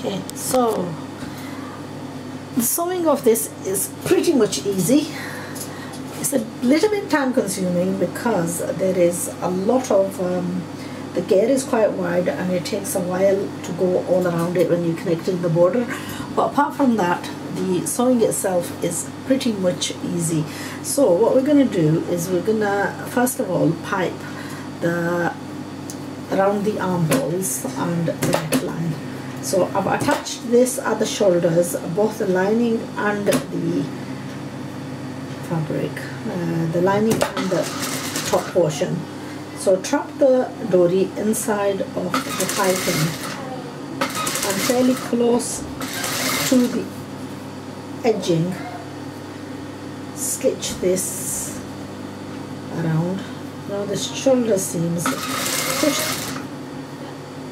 Okay, so the sewing of this is pretty much easy. It's a little bit time consuming because there is a lot of the gear is quite wide and it takes a while to go all around it when you connect in the border, but apart from that the sewing itself is pretty much easy. So what we're going to do is we're going to first of all pipe around the armholes and the neckline. So I've attached this at the shoulders, both the lining and the fabric, the lining and the top portion. So trap the dory inside of the piping and fairly close to the edging, stitch this around. Now the shoulder seams, push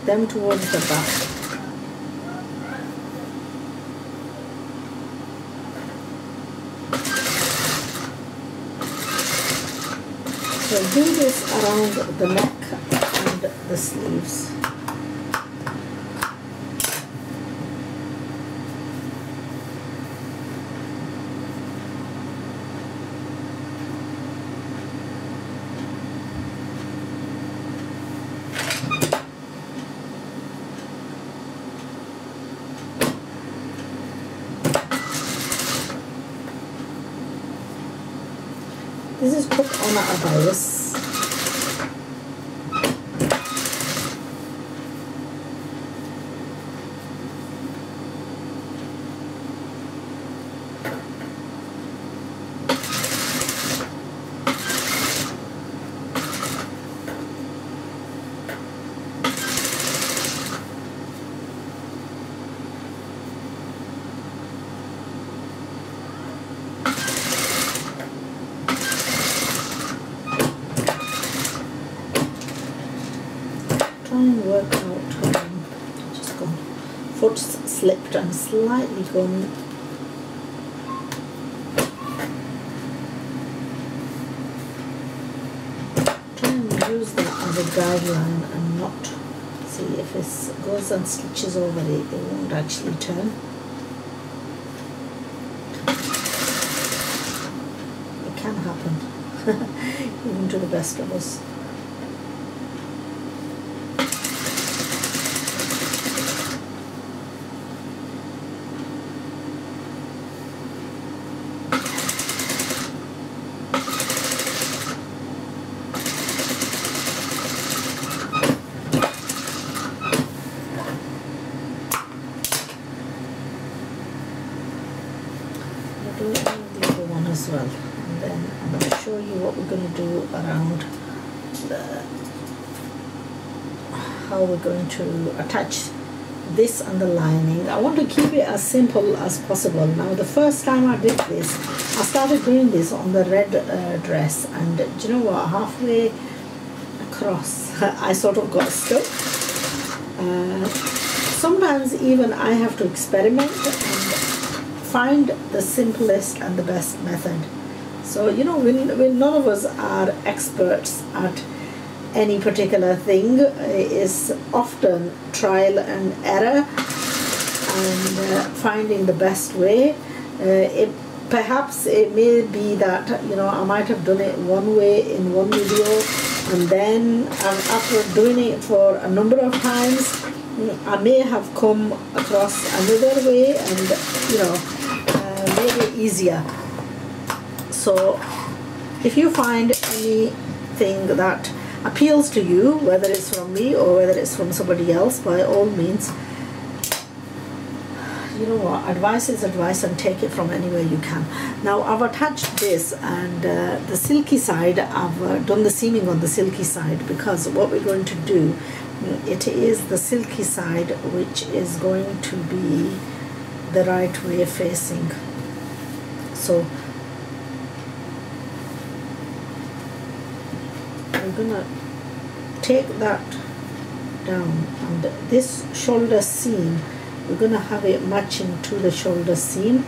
them towards the back. So do this around the neck and the sleeves. This is put on a bias. And work out, just gone, foot slipped and slightly gone. Try and use that as a guideline and not, see if it goes and stitches over it, it won't actually turn. It can happen, even to the best of us. Do the other one as well, and then I'm going to show you what we're going to do around how we're going to attach this and the lining. I want to keep it as simple as possible. Now the first time I did this, I started doing this on the red dress, and do you know what, halfway across I sort of got stuck. Sometimes even I have to experiment and find the simplest and the best method. So you know, when none of us are experts at any particular thing, is often trial and error and finding the best way. Perhaps it may be that, you know, I might have done it one way in one video, and then after doing it for a number of times I may have come across another way and, you know, made it easier. So if you find anything that appeals to you, whether it's from me or whether it's from somebody else, by all means, you know what, advice is advice, and take it from anywhere you can. Now I've attached this, and the silky side, I've done the seaming on the silky side, because what we're going to do, it is the silky side which is going to be the right way facing. So I'm gonna take that down, and this shoulder seam, we're gonna have it matching to the shoulder seam.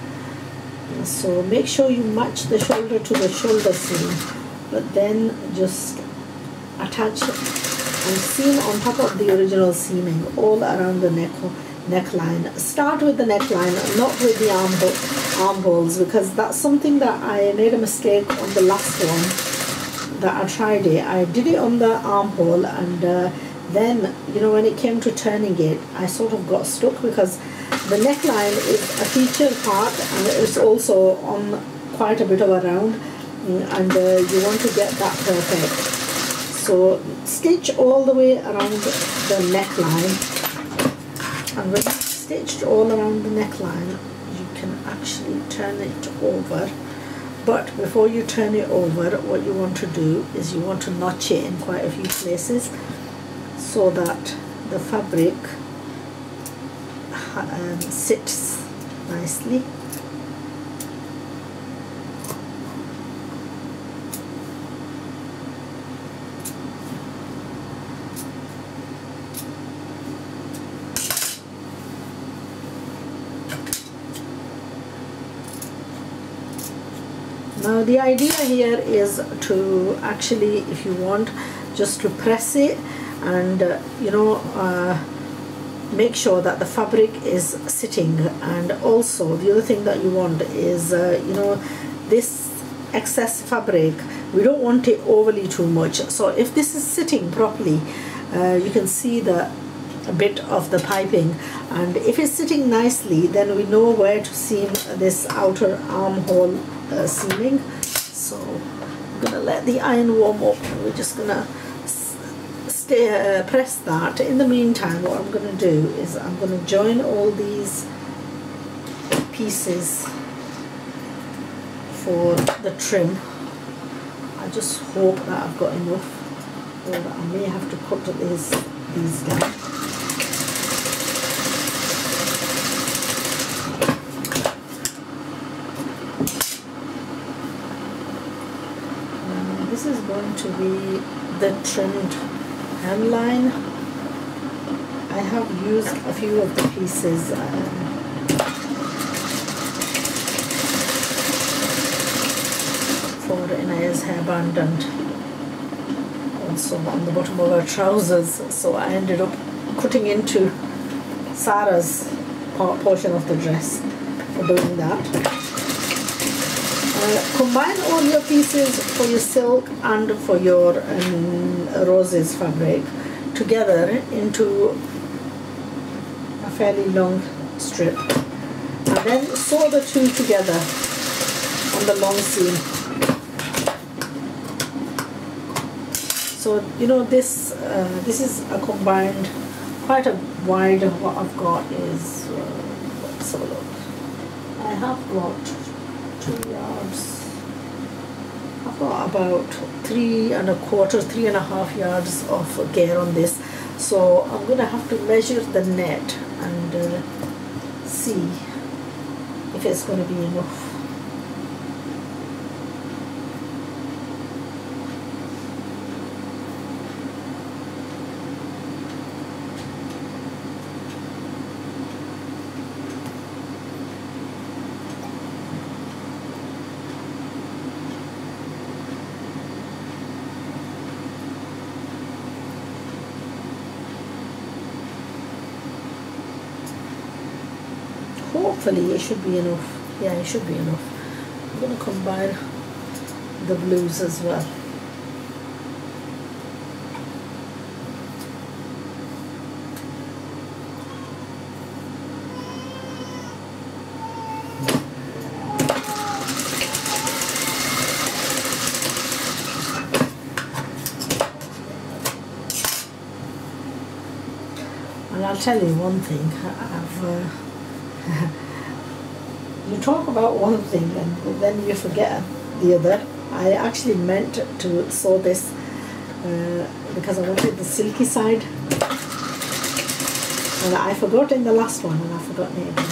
So make sure you match the shoulder to the shoulder seam, but then just attach it and seam on top of the original seaming all around the neckline. Start with the neckline, not with the armholes, because that's something that I made a mistake on the last one that I tried it. I did it on the armhole, and then, you know, when it came to turning it, I sort of got stuck, because the neckline is a featured part and it's also on quite a bit of a round, and you want to get that perfect. So stitch all the way around the neckline, and when you've stitched all around the neckline, you can actually turn it over. But before you turn it over, what you want to do is you want to notch it in quite a few places so that the fabric sits nicely. Now the idea here is to actually, if you want, just to press it and you know, make sure that the fabric is sitting. And also the other thing that you want is you know, this excess fabric, we don't want it overly too much. So if this is sitting properly, you can see the a bit of the piping, and if it's sitting nicely, then we know where to seam this outer armhole seaming. So I'm gonna let the iron warm up, and we're just gonna press that. In the meantime, what I'm gonna do is I'm gonna join all these pieces for the trim. I just hope that I've got enough, or that I may have to cut these down. This is going to be the trimmed hemline. I have used a few of the pieces for Inaya's hairband and also on the bottom of her trousers, so I ended up cutting into Sarah's portion of the dress for doing that. Combine all your pieces for your silk and for your roses fabric together into a fairly long strip, and then sew the two together on the long seam. So you know, this is a combined, quite a wide. What I've got is let's have a look. I have got 2 yards. I've got about 3.25, 3.5 yards of gear on this, so I'm gonna have to measure the net and see if it's going to be enough. Hopefully it should be enough. Yeah, it should be enough. I'm going to combine the blues as well. And I'll tell you one thing, you talk about one thing and then you forget the other. I actually meant to sew this because I wanted the silky side, and I forgot in the last one, and I've forgotten it again.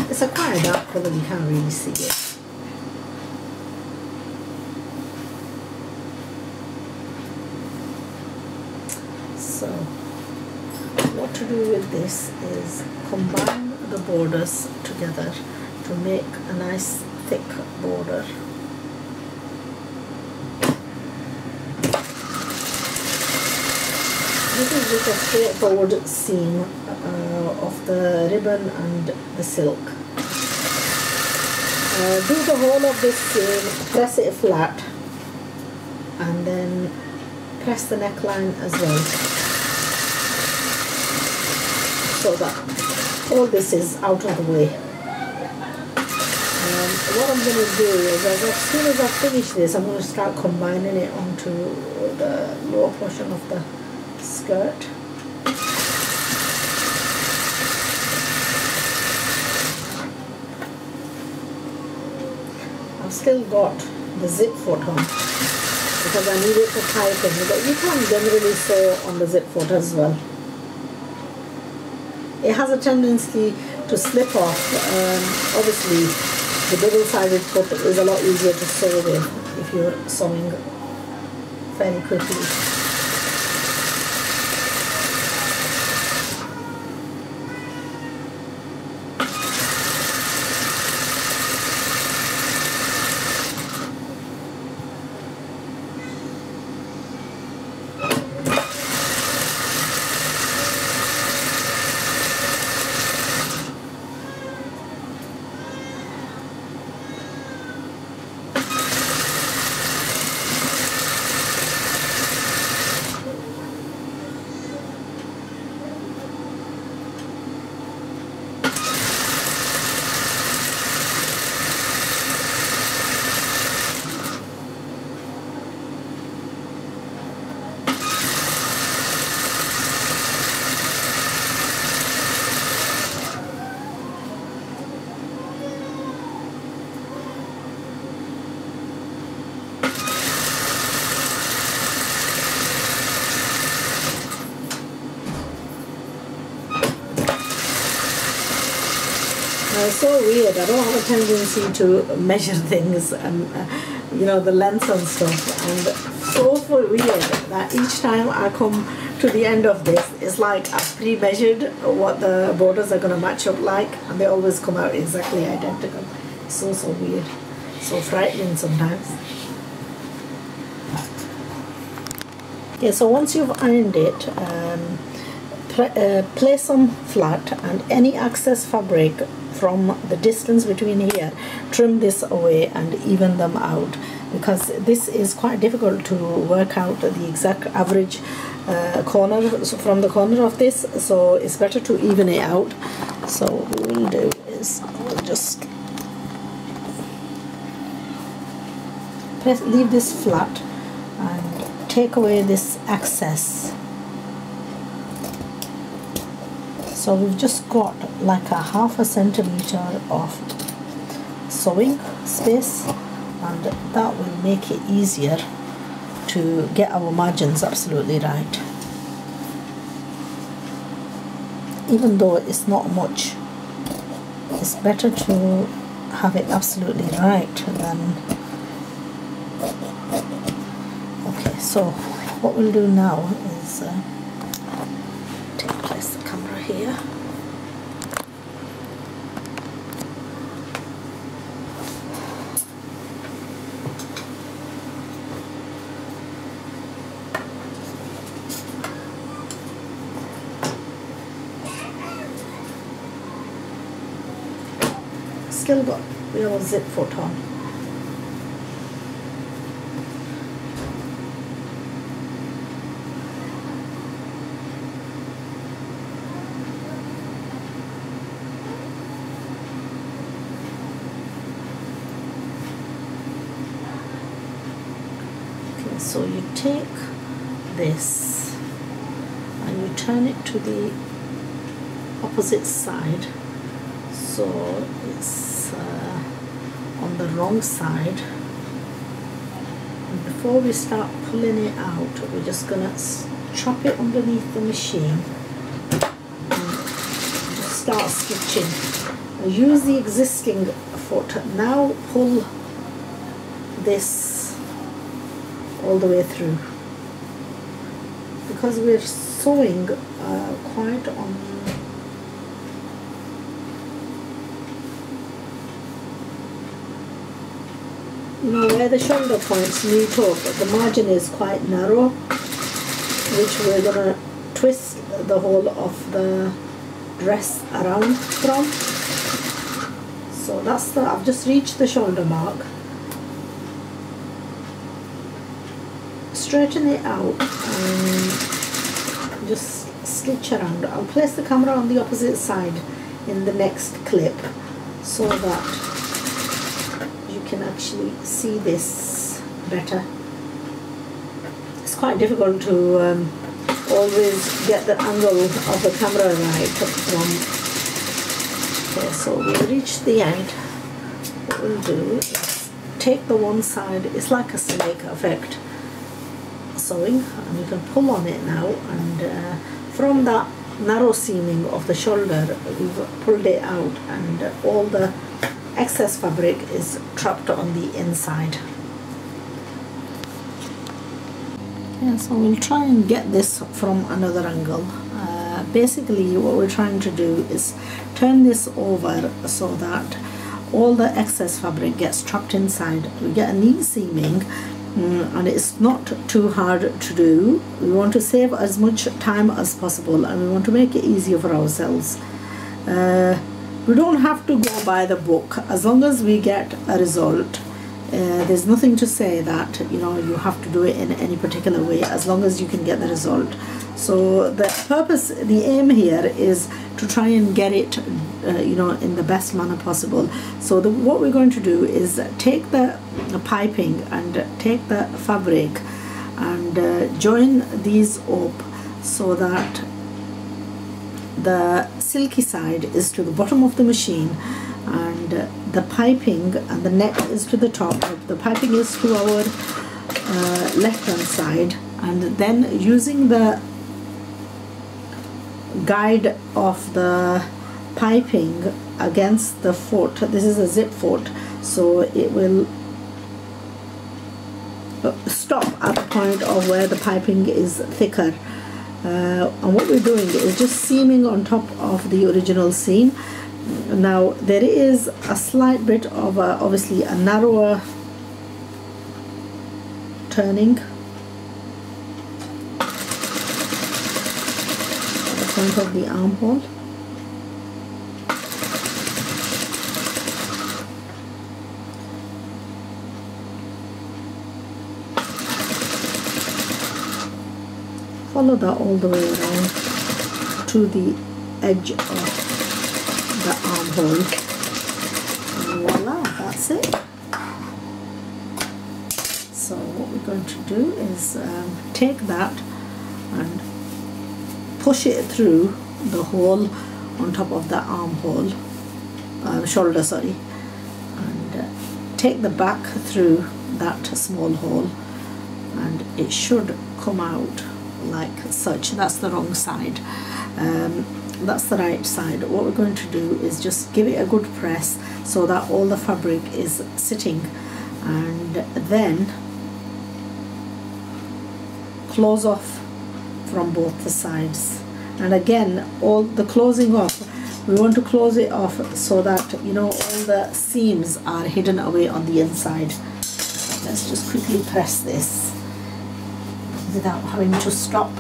It's a quite dark colour, you can't really see it. So what to do with this is combine the borders together to make a nice thick border. this is just a straightforward seam of the ribbon and the silk. Do the whole of this seam, press it flat, and then press the neckline as well, so that all this is out of the way. What I'm going to do is, as soon as I finish this, I'm going to start combining it onto the lower portion of the skirt. I've still got the zip foot on because I need it to tighten, but you can generally sew on the zip foot as well. It has a tendency to slip off. Obviously, the double-sided foot is a lot easier to sew with if you're sewing fairly quickly. It's so weird. I don't have a tendency to measure things and you know, the length and stuff, and so weird that each time I come to the end of this, it's like I've pre-measured what the borders are going to match up like, and they always come out exactly identical. It's so weird, so frightening sometimes. Yeah, so once you've ironed it, place them flat, and any excess fabric from the distance between here, trim this away and even them out, because this is quite difficult to work out the exact average corner from the corner of this, so it's better to even it out. So what we'll do is we'll just leave this flat and take away this excess. So we've just got like a ½ centimeter of sewing space, and that will make it easier to get our margins absolutely right. Even though it's not much, it's better to have it absolutely right than... Okay, so what we'll do now is place the camera here. Still got real zip foot on. Okay, so you take this and you turn it to the opposite side, so it's on the wrong side, and before we start pulling it out, we're just gonna chop it underneath the machine and just start stitching. Use the existing foot, now pull this all the way through, because we're sewing quite on where the shoulder points meet up. The margin is quite narrow, which we're going to twist the whole of the dress around from. So that's the, I've just reached the shoulder mark. Straighten it out and just stitch around. I'll place the camera on the opposite side in the next clip so that you can actually see this better. It's quite difficult to always get the angle of the camera right from. Okay, so we'll reach the end. What we'll do is take the one side, it's like a snake effect sewing, and you can pull on it now, and from that narrow seaming of the shoulder we've pulled it out, and all the excess fabric is trapped on the inside. Yeah, so we'll try and get this from another angle. Basically what we're trying to do is turn this over so that all the excess fabric gets trapped inside. We get a neat seaming, and it's not too hard to do. We want to save as much time as possible, and we want to make it easier for ourselves. We don't have to go by the book as long as we get a result. There's nothing to say that you have to do it in any particular way, as long as you can get the result. So the purpose, the aim here is to try and get it in the best manner possible. So what we're going to do is take the piping and take the fabric and join these up so that the silky side is to the bottom of the machine, and the piping and the net is to the top. The piping is to our left hand side, and then using the guide of the piping against the foot, this is a zip foot, so it will stop at the point of where the piping is thicker. And what we're doing is just seaming on top of the original seam. Now there is a slight bit of obviously a narrower turning at the front of the armhole. Follow that all the way around to the edge of the armhole, and voila, that's it. So what we're going to do is take that and push it through the hole on top of the armhole, shoulder, sorry, and take the back through that small hole, and it should come out like such. That's the wrong side, that's the right side. What we're going to do is just give it a good press so that all the fabric is sitting, and then close off from both the sides. And again, all the closing off, we want to close it off so that all the seams are hidden away on the inside. Let's just quickly press this without having to stop.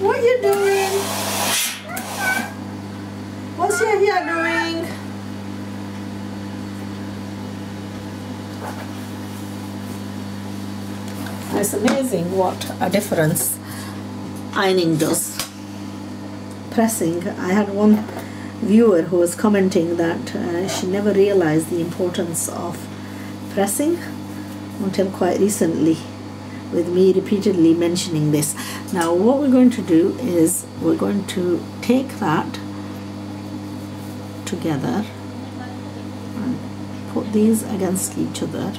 What you doing? What's your hair doing? It's amazing what a difference ironing does. Pressing, I had one viewer who was commenting that she never realized the importance of pressing until quite recently, with me repeatedly mentioning this. Now what we're going to do is we're going to take that together and put put these against each other,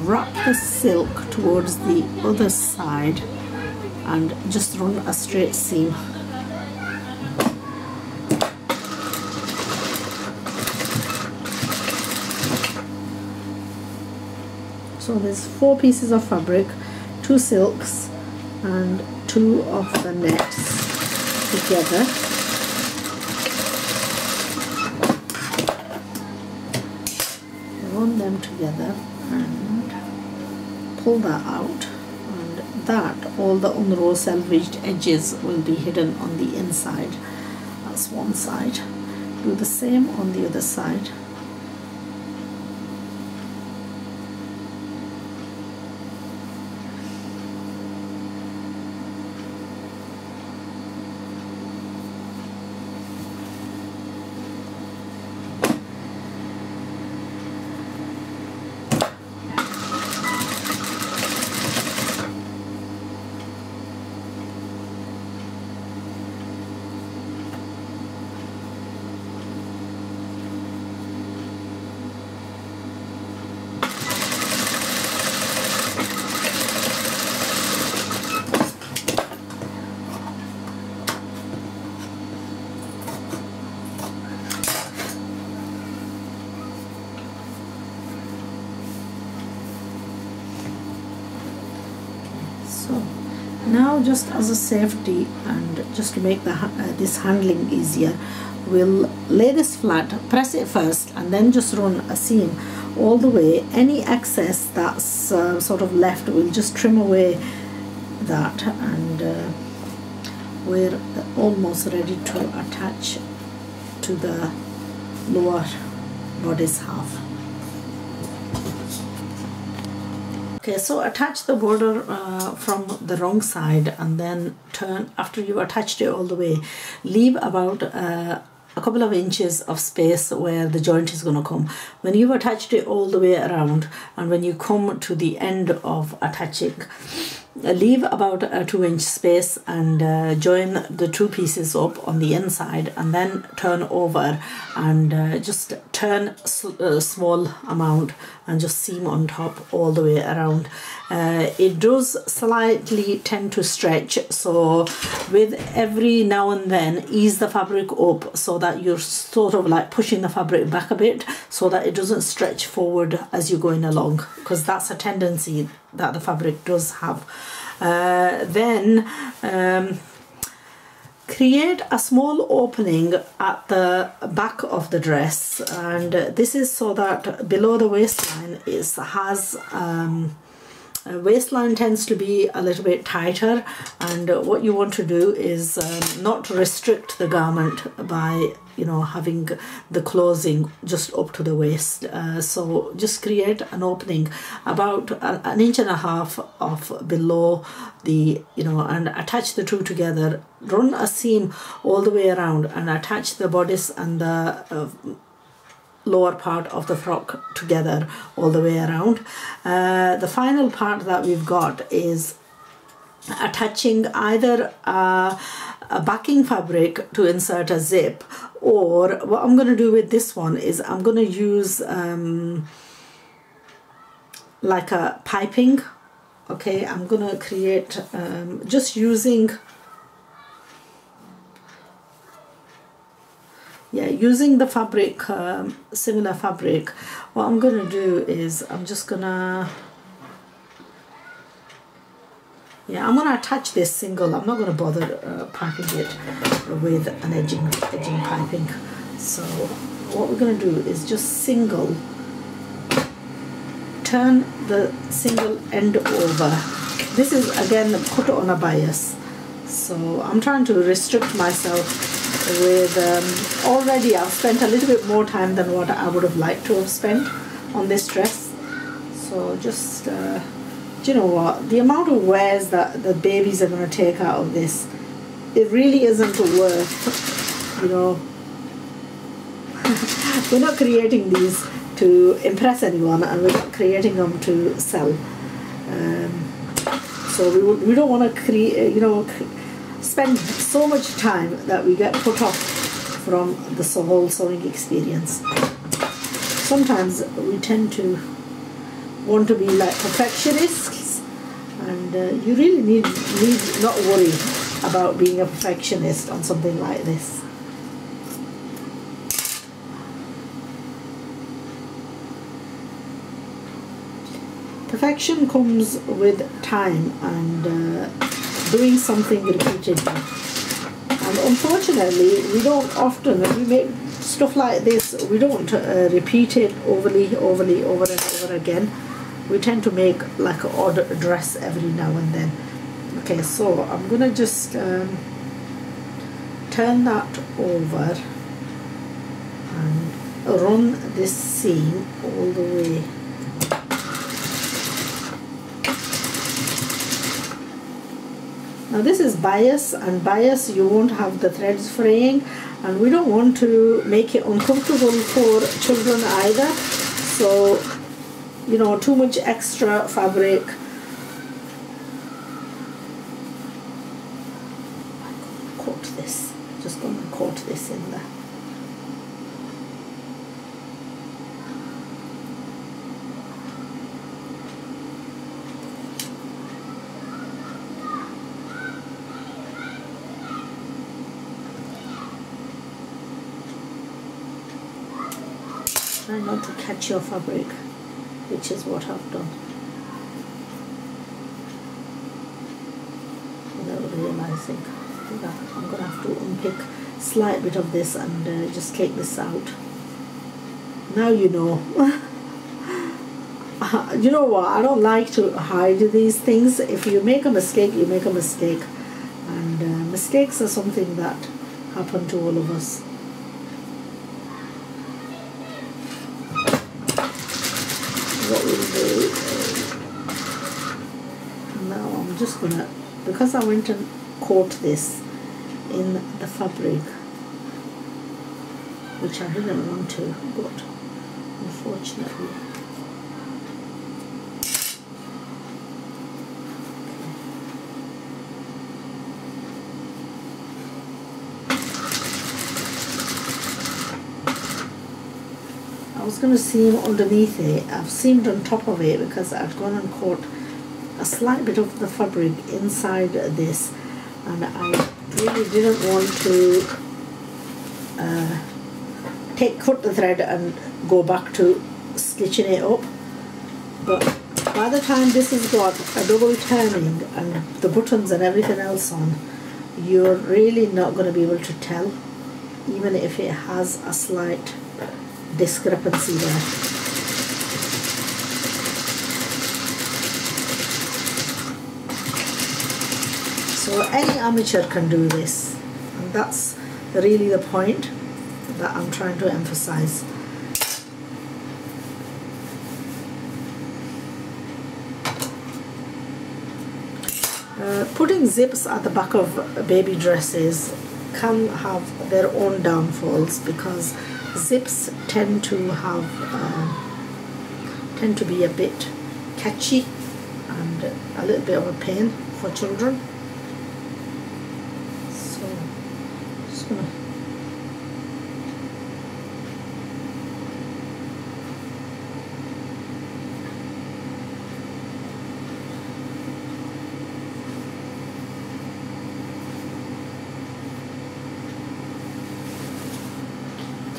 wrap the silk towards the other side and just run a straight seam. So there's 4 pieces of fabric, 2 silks and 2 of the nets together. Run them together and pull that out, and that all the unrolled selvaged edges will be hidden on the inside. That's one side. Do the same on the other side. So now, just as a safety and just to make this handling easier, we'll lay this flat, press it first and then just run a seam all the way. Any excess that's sort of left, we'll just trim away that, and we're almost ready to attach to the lower bodice half. Okay, so attach the border from the wrong side, and then turn, after you've attached it all the way, leave about a couple of inches of space where the joint is going to come. When you've attached it all the way around, and when you come to the end of attaching, leave about a 2-inch space and join the 2 pieces up on the inside, and then turn over and just turn a small amount and just seam on top all the way around. It does slightly tend to stretch, so with every now and then ease the fabric up so that you're sort of like pushing the fabric back a bit so that it doesn't stretch forward as you're going along, because that's a tendency that the fabric does have. Then create a small opening at the back of the dress, and this is so that below the waistline has waistline tends to be a little bit tighter, and what you want to do is not restrict the garment by, you know, having the closing just up to the waist. So just create an opening about an inch and a half of below the, you know, and attach the 2 together. Run a seam all the way around and attach the bodice and the lower part of the frock together all the way around. The final part that we've got is attaching either a backing fabric to insert a zip, or what I'm going to do with this one is I'm going to use like a piping. Okay, I'm going to create just using the fabric, similar fabric. What I'm going to do is I'm just going to I'm going to attach this single. I'm not going to bother piping it with an edging piping. So what we're going to do is just turn the single end over. This is again put on a bias, so I'm trying to restrict myself with already I've spent a little bit more time than what I would have liked to have spent on this dress. So just do you know what, the amount of wears that the babies are going to take out of this, it really isn't worth, you know. We're not creating these to impress anyone, and we're not creating them to sell. So we don't want to create, you know, spend so much time that we get put off from the whole sewing experience. So sometimes we tend to want to be like perfectionists, and you really need not worry about being a perfectionist on something like this. Perfection comes with time and doing something repeatedly. And unfortunately, we don't often, when we make stuff like this, we don't repeat it over and over again. We tend to make like an odd dress every now and then. Okay, so I'm gonna just turn that over and run this seam all the way. Now this is bias, and bias you won't have the threads fraying, and we don't want to make it uncomfortable for children either. So, you know, too much extra fabric. Coat this, just going to coat this in there. Try not to catch your fabric, which is what I've done, without realizing that I'm going to have to unpick a slight bit of this and just take this out. Now you know. You know what, I don't like to hide these things. If you make a mistake, you make a mistake, and mistakes are something that happen to all of us. What we'll do, now I'm just gonna, because I went and caught this in the fabric, which I didn't want to, but unfortunately. I was going to seam underneath it. I've seamed on top of it because I'd gone and caught a slight bit of the fabric inside this, and I really didn't want to cut the thread and go back to stitching it up. But by the time this has got a double turning and the buttons and everything else on, you're really not going to be able to tell, even if it has a slight discrepancy there. So any amateur can do this, and that's really the point that I'm trying to emphasize. Putting zips at the back of baby dresses can have their own downfalls, because zips tend to be a bit catchy and a little bit of a pain for children. So just gonna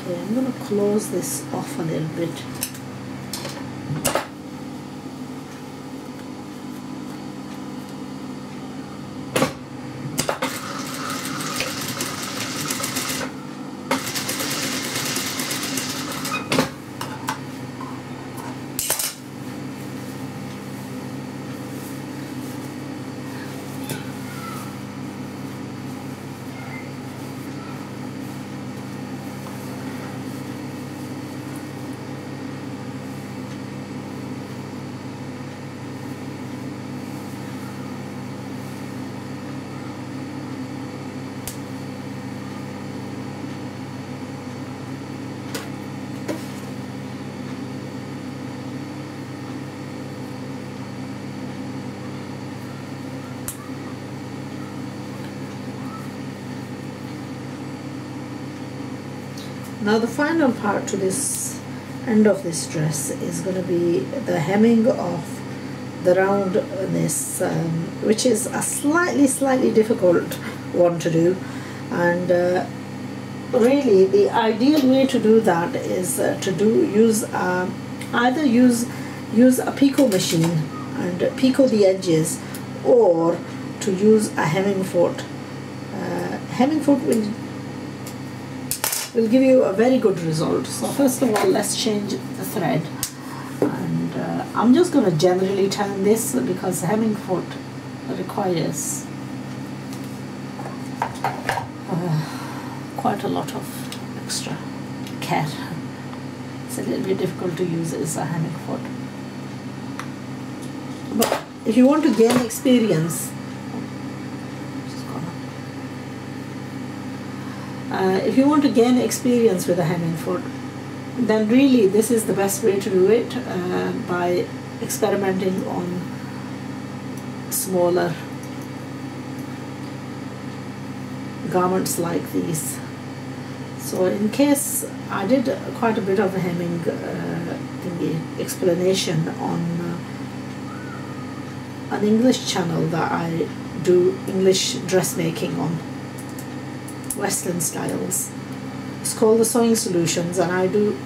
I'm going to close this off a little bit. Now the final part to this end of this dress is going to be the hemming of the roundness, which is a slightly difficult one to do, and really the ideal way to do that is either use a picot machine and picot the edges, or to use a hemming foot. Hemming foot will give you a very good result. So first of all, let's change the thread, and I'm just going to generally turn this because hemming foot requires quite a lot of extra care. It's a little bit difficult to use as a hemming foot, but if you want to gain experience, if you want to gain experience with a hemming foot, then really this is the best way to do it, by experimenting on smaller garments like these. So in case I did quite a bit of a hemming explanation on an English channel that I do English dressmaking on, Western styles. It's called The Sewing Solutions, and I do,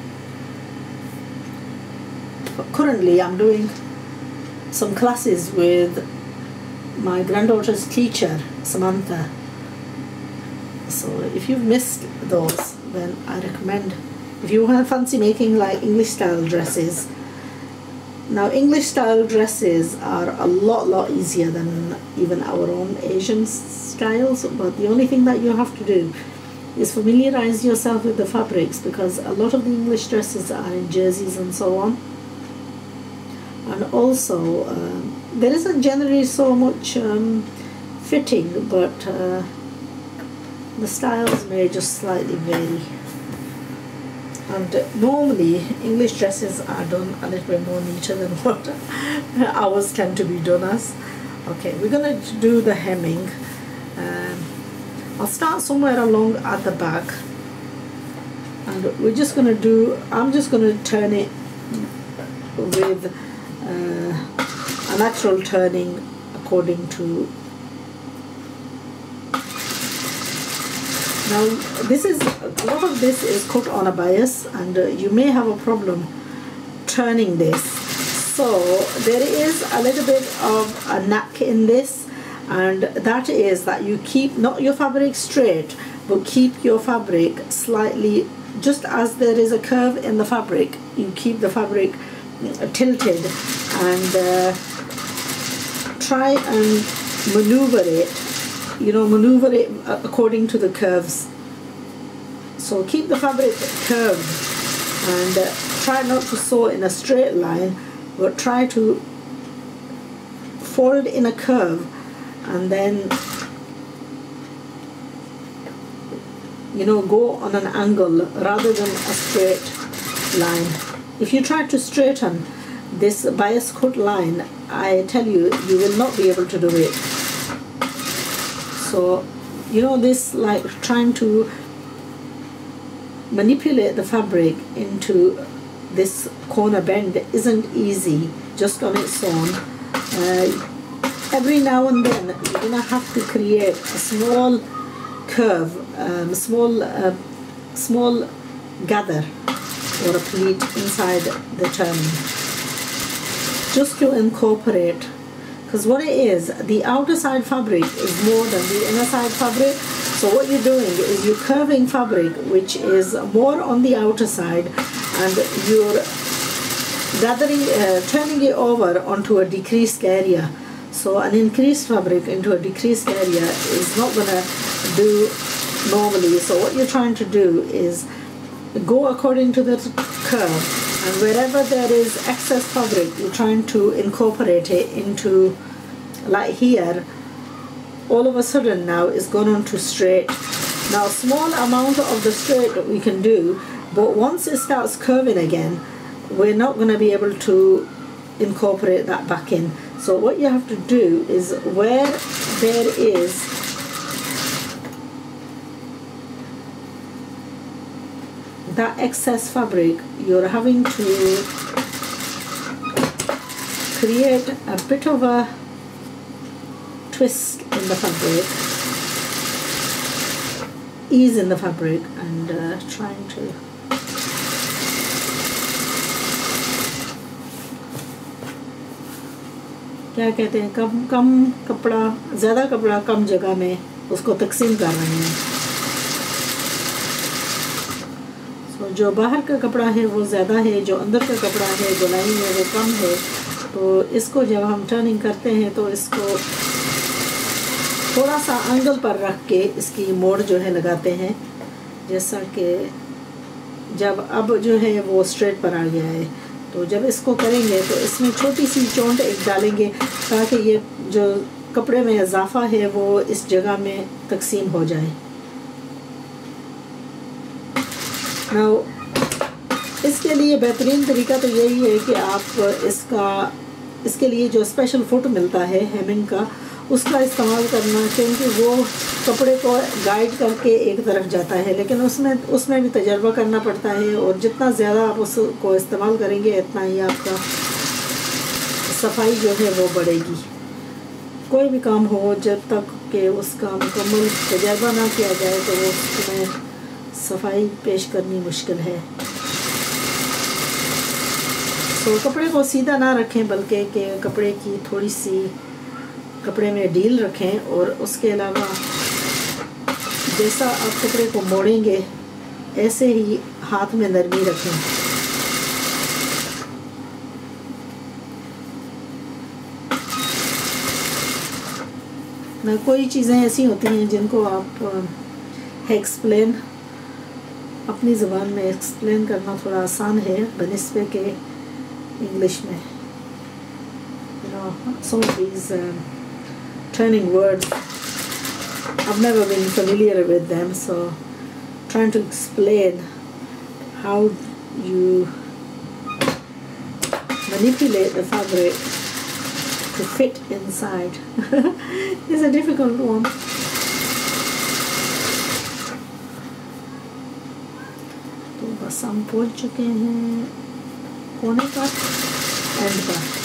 currently I'm doing some classes with my granddaughter's teacher, Samantha. So if you've missed those, then I recommend, if you fancy making like English style dresses. Now English style dresses are a lot easier than even our own Asian styles, but the only thing that you have to do is familiarize yourself with the fabrics, because a lot of the English dresses are in jerseys and so on, and also there isn't generally so much fitting, but the styles may just slightly vary. And normally English dresses are done a little bit more neater than what ours tend to be done as. Okay, we're going to do the hemming. I'll start somewhere along at the back, and we're just going to do, I'm just going to turn it with a natural turning according to. Now this is, a lot of this is cut on a bias, and you may have a problem turning this. So there is a little bit of a knack in this, and that is that you keep not your fabric straight, but keep your fabric slightly, just as there is a curve in the fabric, you keep the fabric tilted, and try and maneuver it, maneuver it according to the curves. So keep the fabric curved, and try not to sew in a straight line, but try to fold in a curve, and then go on an angle rather than a straight line. If you try to straighten this bias cut line, I tell you, you will not be able to do it. So this, like trying to manipulate the fabric into this corner bend, isn't easy just on its own. Every now and then you're going to have to create a small curve, small gather or a pleat inside the turning, just to incorporate. Because what it is, the outer side fabric is more than the inner side fabric. So what you're doing is you're curving fabric which is more on the outer side, and you're gathering, turning it over onto a decreased area. So an increased fabric into a decreased area is not going to do normally. So what you're trying to do is go according to the curve, and wherever there is excess fabric, you're trying to incorporate it into, like here, all of a sudden now it's gone on to straight. Now small amount of the straight we can do, but once it starts curving again, we're not going to be able to incorporate that back in. So what you have to do is, where there is the excess fabric, you're having to create a bit of a twist in the fabric, ease in the fabric, and trying to क्या कहते हैं, कम कम कपड़ा, ज़्यादा कपड़ा कम जगह में उसको तकसीम कर रहे हैं। तो जो बाहर का कपड़ा है वो ज़्यादा है, जो अंदर का कपड़ा है गोलाई में वो कम है। तो इसको जब हम टर्निंग करते हैं तो इसको थोड़ा सा एंगल पर रख के इसकी मोड़ जो है लगाते हैं, जैसा कि जब अब जो है वो स्ट्रेट पर आ गया है। तो जब इसको करेंगे तो इसमें छोटी सी चोंट एक डालेंगे ताकि ये जो कपड़े में इजाफा है वो इस जगह में तकसीम हो जाए। नाउ इसके लिए बेहतरीन तरीका तो यही है कि आप इसके लिए जो स्पेशल फुट मिलता है हेमिंग का, उसका इस्तेमाल करना, क्योंकि वो कपड़े को गाइड करके एक तरफ जाता है, लेकिन उसमें भी तजर्बा करना पड़ता है, और जितना ज़्यादा आप उसको इस्तेमाल करेंगे इतना ही आपका सफाई जो है वो बढ़ेगी। कोई भी काम हो जब तक कि उसका मुकम्मल तजर्बा ना किया जाए तो वो उसमें सफाई पेश करनी मुश्किल है। तो कपड़े को सीधा ना रखें, बल्कि कि कपड़े की थोड़ी सी कपड़े में ढील रखें, और उसके अलावा जैसा आप कपड़े को मोड़ेंगे ऐसे ही हाथ में नरमी रखें। ना कोई चीज़ें ऐसी होती हैं जिनको आप एक्सप्लेन अपनी ज़बान में एक्सप्लेन करना थोड़ा आसान है बनिस्बत के इंग्लिश में। You know, some of these turning words, I've never been familiar with them, so trying to explain how you manipulate the fabric to fit inside is a difficult one. तो बस हम पहुंच चुके हैं कोने पर, एंड पर।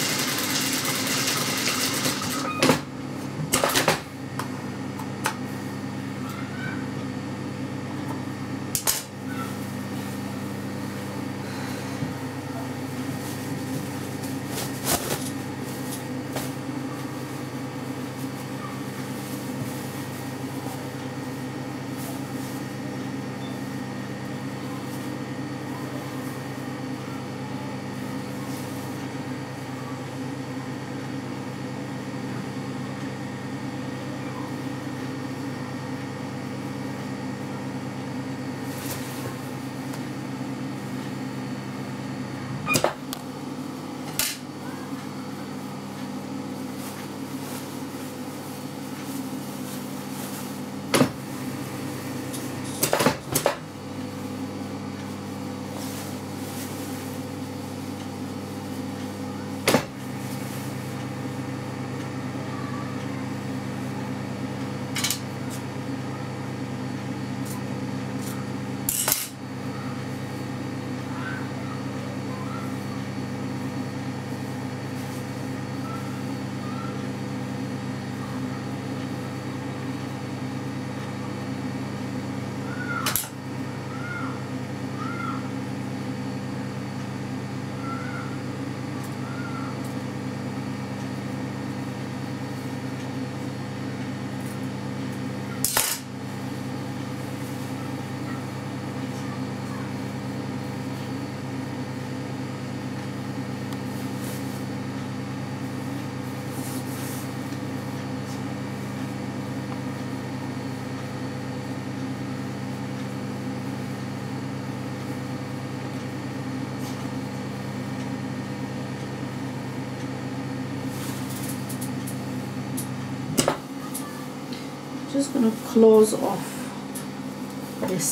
Just going to close off this